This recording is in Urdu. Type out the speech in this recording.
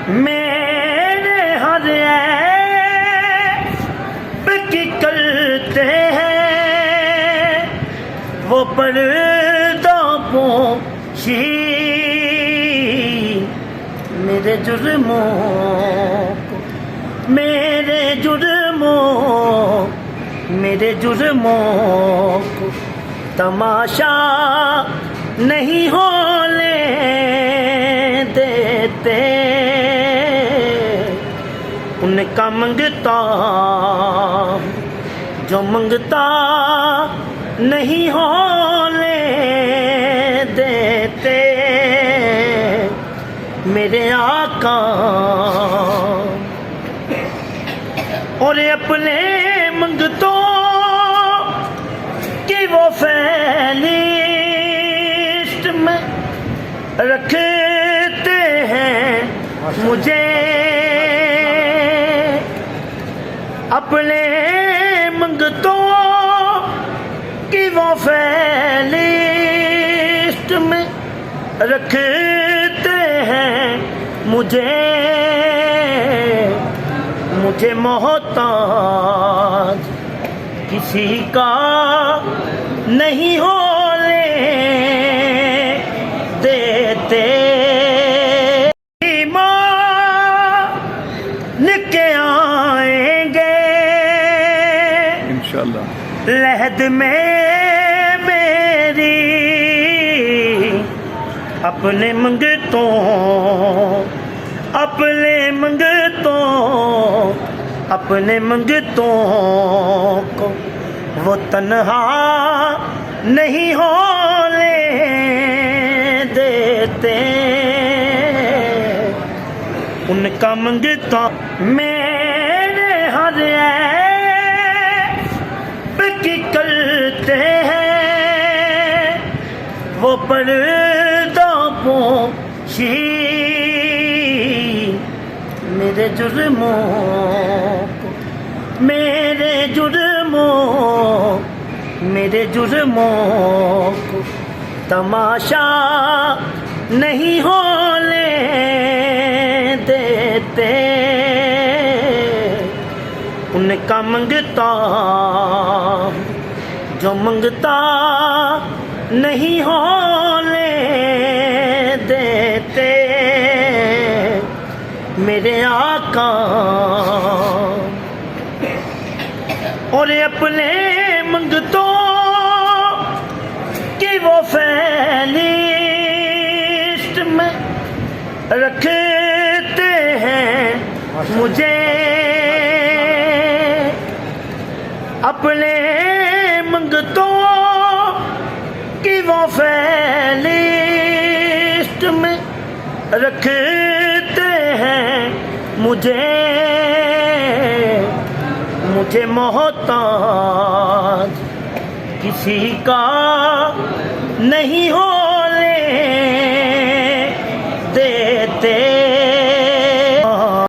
میرے ہر عیب کی کرتے ہیں وہ پردہ پوشی، میرے جرموں کو، میرے جرموں کو تماشا نہیں ہونے دیتے، ان کا منگتا جو منگتا نہیں ہونے دیتے، میرے آقا اور اپنے منگتوں کی وہ فہرست میں رکھتے ہیں مجھے، اپنے منگتوں کی وہ فہرست میں رکھتے ہیں مجھے محتاج کسی کا نہیں ہونے دیتے، ایمان کے آئیں گے انشاءاللہ لحد میں میری، اپنے منگتوں کو وہ تنہا نہیں ہونے دیتے، ان کا منگتا میرے ہر عیب کی کرتے ہیں وہ پردہ پوشی، میرے جرموں کو، میرے جرموں کو تماشا نہیں ہونے دیتے، ان کا منگتا جو منگتا نہیں ہونے دیتے، میرے آقا اور اپنے منگتوں کی وہ فہرست میں رکھتے ہیں مجھے، اپنے منگتوں کی وہ فہرست میں رکھتے ہیں مجھے محتاج کسی کا نہیں ہونے دیتے۔